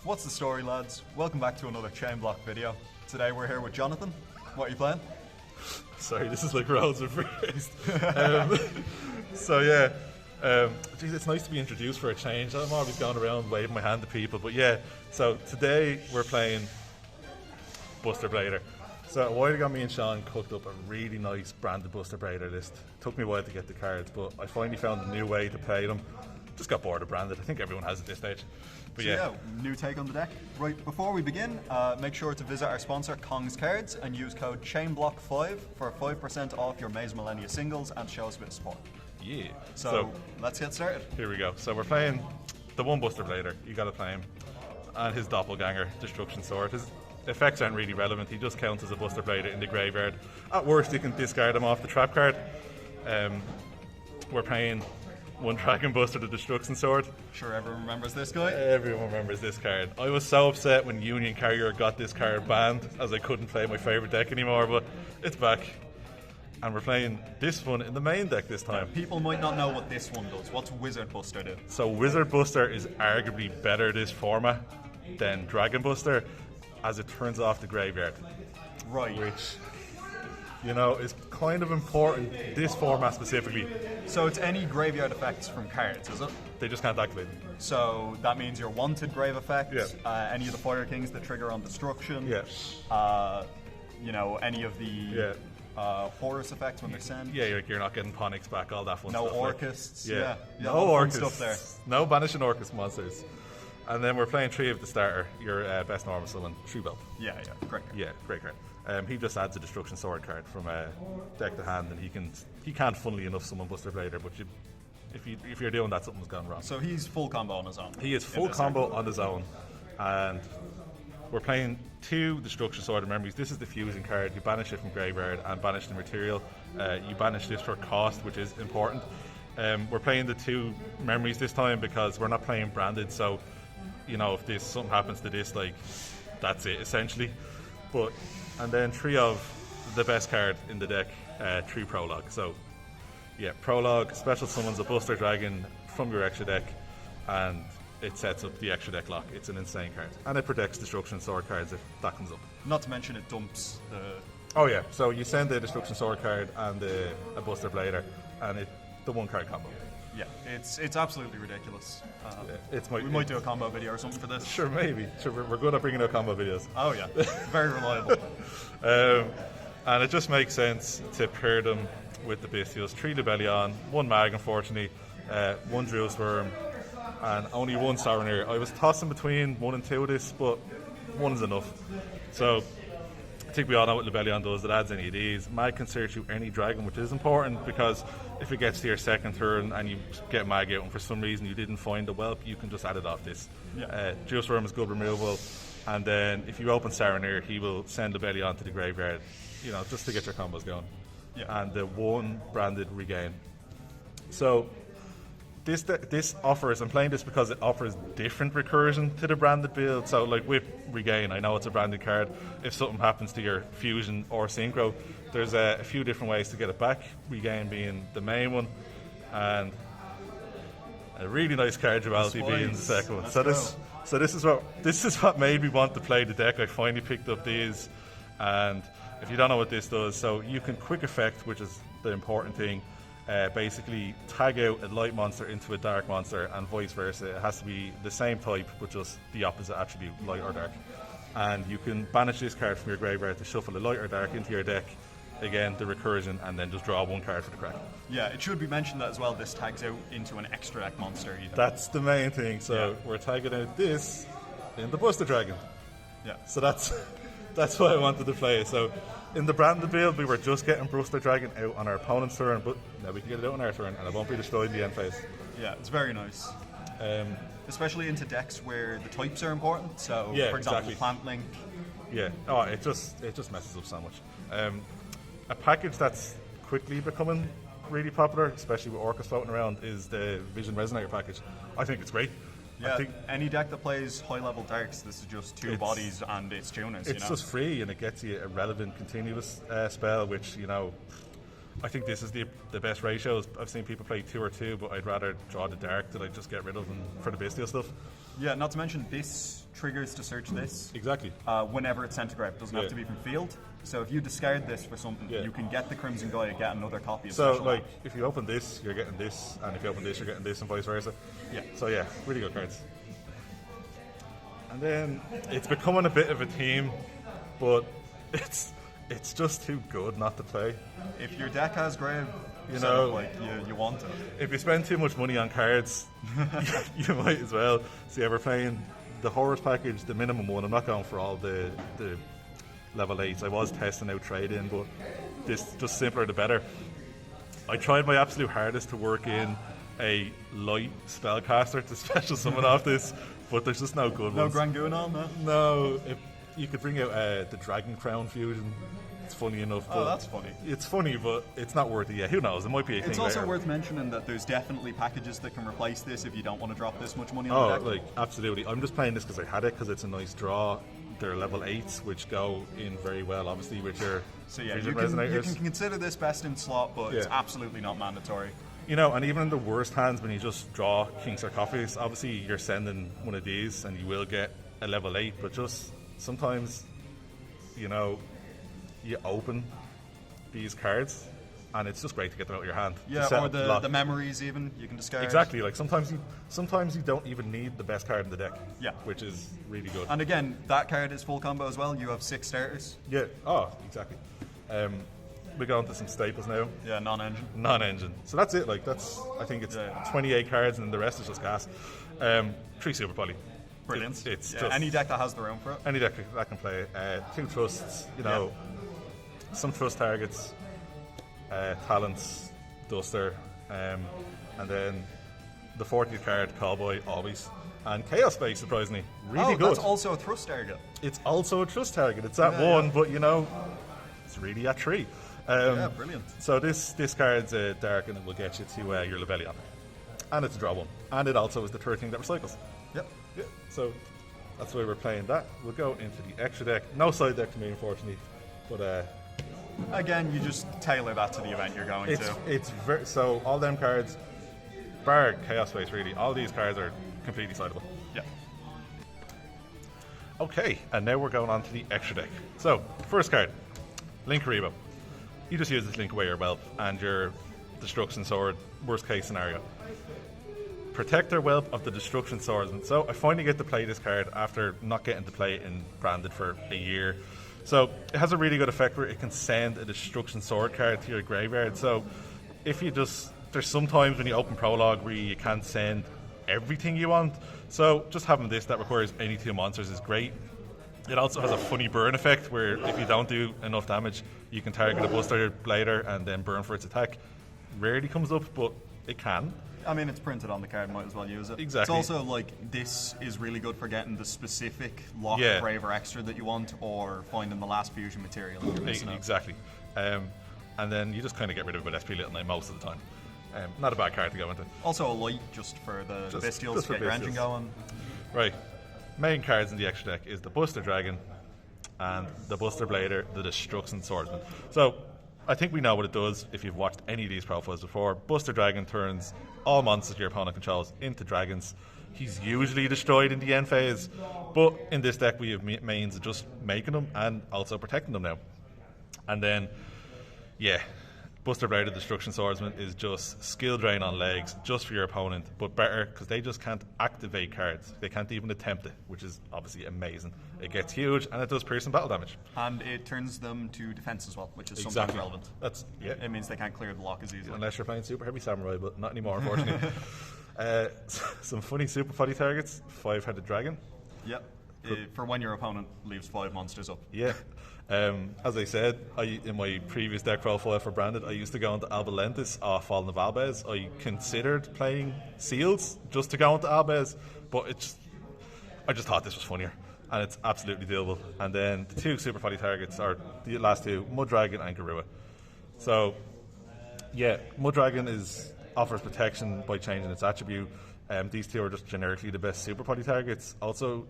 What's the story, lads? Welcome back to another ChainBlock video. Today we're here with Jonathan. What are you playing? Sorry, this is like roads of first. Geez, it's nice to be introduced for a change. I'm always going around waving my hand to people, but yeah. So today we're playing Buster Blader. So a while ago, me and Sean cooked up a really nice branded Buster Blader list. Took me a while to get the cards, but I finally found a new way to play them. Just got bored of branded. I think everyone has at this stage. But yeah, new take on the deck. Right, before we begin, make sure to visit our sponsor, Kong's Cards, and use code ChainBlock5 for 5% off your Maze Millennia singles and show us a bit of support. Yeah. So let's get started. Here we go. So we're playing the one Buster Blader. You got to play him, and his doppelganger, Destruction Sword. His effects aren't really relevant. He just counts as a Buster Blader in the graveyard. At worst, you can discard him off the trap card. We're playing one Dragon Buster, the Destruction Sword. Sure, everyone remembers this guy? Everyone remembers this card. I was so upset when Union Carrier got this card banned, as I couldn't play my favourite deck anymore, but it's back. And we're playing this one in the main deck this time. People might not know what this one does. What's Wizard Buster do? So Wizard Buster is arguably better this format than Dragon Buster, as it turns off the graveyard. Right. Which, you know, is kind of important, this format specifically. So it's any graveyard effects from cards, is it? They just can't activate. So that means your wanted grave effects, any of the Fire Kings that trigger on destruction, you know, any of the Horus effects when they're sent. Yeah, you're not getting Ponics back, all that fun no stuff. Orcusts. No Orcusts. Stuff there. No banishing Orcust monsters. And then we're playing 3 of the starter, your best normal summon, Shoutout. Yeah, great card. Yeah, great card. He just adds a Destruction Sword card from deck to hand, and he can't, funnily enough, summon Buster Blader, but if you're doing that, something's gone wrong. So he's full combo on his own. He is full combo on his own, and we're playing 2 Destruction Sword of Memories. This is the fusion card. You banish it from graveyard and banish the material. You banish this for cost, which is important. We're playing the 2 Memories this time because we're not playing branded, so you know, if something happens to this, like, that's it essentially. And then 3 of the best card in the deck, 3 Prologue. So yeah, Prologue special summons a Buster Dragon from your extra deck, and it sets up the extra deck lock. It's an insane card, and it protects Destruction Sword cards if that comes up. Not to mention it dumps the... Oh yeah, so you send the Destruction Sword card and a Buster Blader, and the 1 card combo. Yeah, it's absolutely ridiculous. We might do a combo video or something for this. Sure, maybe. Sure, we're good at bringing out combo videos. Oh yeah, very reliable. And it just makes sense to pair them with the Bestials. 3 Libellion, 1 Mag, unfortunately, 1 Drill Swarm, and only 1 Saronir. I was tossing between 1 and 2 of this, but 1 is enough. So I think we all know what Libellion does. It adds any of these. Mag can search you any dragon, which is important because if it gets to your second turn and you get Mag out and for some reason you didn't find the whelp, you can just add it off this. Geoswarm is good removal, and then if you open Saronir, he will send Libellion to the graveyard, you know, just to get your combos going. And the 1 branded regain. So this offers, I'm playing this because it offers different recursion to the branded build. So like with Regain, I know it's a branded card. If something happens to your Fusion or Synchro, there's a few different ways to get it back. Regain being the main one, and a really nice card duality being the second one. So this is what made me want to play the deck. I finally picked up these, and if you don't know what this does, so you can quick effect, which is the important thing. Basically tag out a light monster into a dark monster and vice versa. It has to be the same type but just the opposite attribute, light or dark. And you can banish this card from your graveyard to shuffle a light or dark into your deck. Again, the recursion, and then just draw 1 card for the crack. Yeah, it should be mentioned that as well, this tags out into an extra deck monster either. That's the main thing. So we're tagging out this in the Buster Dragon. Yeah. So that's why I wanted to play it. So in the branded build, we were just getting Buster Dragon out on our opponent's turn, but now we can get it out on our turn, and it won't be destroyed in the end phase. Yeah, it's very nice. Especially into decks where the types are important. So, for example, Plant Link. Yeah. Oh, it just messes up so much. A package that's quickly becoming really popular, especially with Orcus floating around, is the Vision Resonator package. I think it's great. Yeah, I think any deck that plays high-level darks, this is just 2 bodies and it's tuners. It's just free, and it gets you a relevant continuous spell, which, you know, I think this is the best ratios. I've seen people play 2 or 2, but I'd rather draw the dark that I just get rid of and for the bestial stuff. Yeah, not to mention this triggers to search this. Exactly. Whenever it's sent to grave. It doesn't have to be from field. So if you discard this for something, you can get the Crimson Gaia, get another copy of So, like, if you open this, you're getting this, and if you open this, you're getting this, and vice versa. Yeah. So, yeah, really good cards. And then it's becoming a bit of a theme, but it's just too good not to play. If your deck has grave, you know, like you want it. If you spend too much money on cards, you might as well. See, we're playing the Horus package, the minimum one. I'm not going for all the level 8s. I was testing out trade-in, but this just simpler the better. I tried my absolute hardest to work in a light spellcaster to special summon off this, but there's just no good ones. No Grangunon, no? No. You could bring out the Dragon Crown fusion. It's funny enough. Oh, that's funny. It's funny, but it's not worth it yet. Who knows? It might be a thing It's also later. worth mentioning that there's definitely packages that can replace this if you don't want to drop this much money on the deck. Like, absolutely. I'm just playing this because I had it, because it's a nice draw. They're level 8s, which go in very well, obviously, with your resonators. You can consider this best in slot, but it's absolutely not mandatory. You know, and even in the worst hands, when you just draw King's Sarcophagus, obviously you're sending one of these and you will get a level 8, but just sometimes, you know, you open these cards and it's just great to get them out of your hand. Yeah, or the memories even, you can discard. Exactly, like sometimes you don't even need the best card in the deck. Yeah. Which is really good. And again, that card is full combo as well. You have 6 starters. Yeah, exactly. We go on to some staples now. Yeah, non-engine. Non-engine. So that's it. Like I think it's 28 cards, and the rest is just gas. 3 Super Poly. Brilliant. It's just just any deck that has the room for it. Any deck that can play. 2 trusts. You know, some trust targets, talents, Duster, and then the 40th card, Cowboy, always. And Chaos Space, surprisingly, really good. That's also a trust target. It's also a trust target. It's at 1, but you know, it's really at 3. Brilliant. So this card's dark, and it will get you to your Levelion. And it's a draw 1. And it also is the third thing that recycles. Yep. Yeah. So that's why we're playing that. We'll go into the extra deck. No side deck to me, unfortunately. But again, you just tailor that to the event you're going to. It's so all them cards, bar Chaos Space, really, all these cards are completely sideable. Yeah. Okay, and now we're going on to the extra deck. So, first card, Link Karibo. You just use this Link away your Whelp and your Destruction Sword, worst case scenario. Protector Whelp of the Destruction Swordsman. So I finally get to play this card after not getting to play it in Branded for a year. So it has a really good effect where it can send a Destruction Sword card to your graveyard. So if you just, there's sometimes when you open Prologue where you can't send everything you want. So just having this that requires any 2 monsters is great. It also has a funny burn effect where if you don't do enough damage, you can target a Buster Blader and then burn for its attack. Rarely comes up, but it can. I mean, it's printed on the card, might as well use it. Exactly. It's also like, this is really good for getting the specific lock, brave, or extra that you want, or finding the last fusion material that you're missing out. Exactly. And then you just kind of get rid of it with SP Little Knight most of the time. Not a bad card to go into. Also a light just for the Bestials to get your engine going. Right. Main cards in the extra deck is the Buster Dragon and the Buster Blader, the Destruction Swordsman. So I think we know what it does if you've watched any of these profiles before. Buster Dragon turns all monsters your opponent controls into dragons. He's usually destroyed in the end phase, but in this deck we have mains of just making them and also protecting them now. And then, Buster Blader, Destruction Swordsman, is just skill drain on legs just for your opponent, but better because they just can't activate cards. They can't even attempt it, which is obviously amazing. It gets huge and it does piercing battle damage. And it turns them to defense as well, which is sometimes relevant. It means they can't clear the lock as easily. Unless you're playing Super Heavy Samurai, but not anymore, unfortunately. Some funny Super Potty targets, 5-headed dragon. Yep. For when your opponent leaves 5 monsters up. Yeah. As I said, in my previous deck profile for Branded, I used to go into Albalentis off Fallen of Albez. I considered playing Seals just to go into Albez, but I just thought this was funnier, and it's absolutely doable. And then the 2 Super Potty targets are the last 2, Mud Dragon and Garua. So, Mud Dragon offers protection by changing its attribute. These 2 are just generically the best Super Potty targets. Also,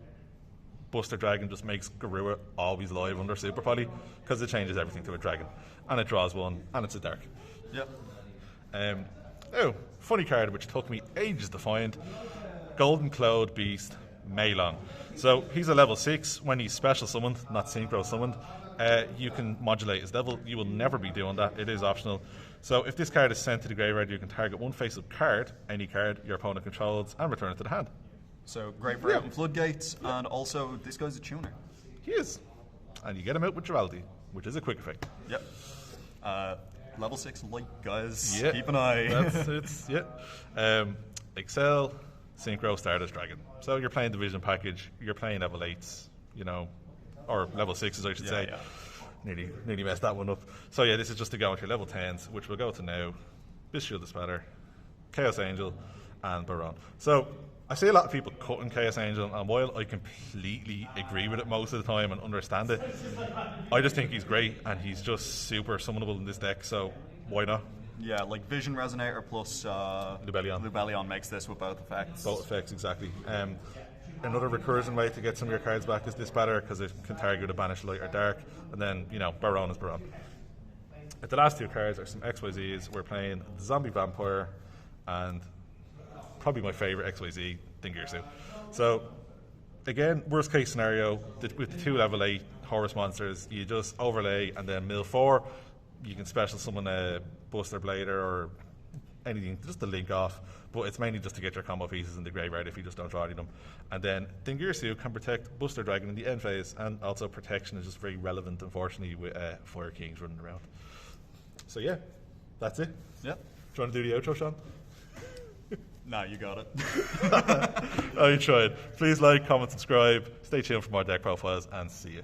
Buster Dragon just makes Garua always live under Super Poly because it changes everything to a dragon, and it draws 1, and it's a dark. Yep. Oh, funny card which took me ages to find. Golden Cloud Beast Meilong. So he's a level 6. When he's special summoned, not synchro summoned, you can modulate his level. You will never be doing that. It is optional. So if this card is sent to the graveyard, you can target one face-up card, any card your opponent controls, and return it to the hand. So great for out in Floodgates, and also this guy's a tuner. He is. And you get him out with Duality, which is a quick effect. Yep. Level 6 light, guys. Yeah. Keep an eye. Excel, Synchro, Stardust Dragon. So you're playing Division Package, you're playing level 8s, you know, or level 6s, I should say. Yeah. Nearly messed that one up. So yeah, this is just to go into your level 10s, which we'll go to now. Bishil the Spatter, Chaos Angel, and Baron. So I see a lot of people cutting Chaos Angel, and while I completely agree with it most of the time and understand it, I just think he's great, and he's just super summonable in this deck, so why not? Yeah, like Vision Resonator plus Lubellion makes this with both effects. Both effects, exactly. Another recursion way to get some of your cards back is this Spatter, because it can target a Banish Light or Dark, and then, you know, Baron is Baron. The last two cards are some XYZs. We're playing the Zombie Vampire and probably my favourite XYZ, Dingirsu. So, again, worst case scenario, with the 2 level 8 Horus monsters, you just overlay and then mill 4. You can special summon a Buster Blader or anything, just to link off. But it's mainly just to get your combo pieces in the graveyard if you just don't draw any of them. And then Dingirsu can protect Buster Dragon in the end phase, and also protection is just very relevant, unfortunately, with Fire Kings running around. So yeah, that's it. Yeah. Do you want to do the outro, Sean? No, you got it. I tried. Please like, comment, subscribe. Stay tuned for more deck profiles, and see you.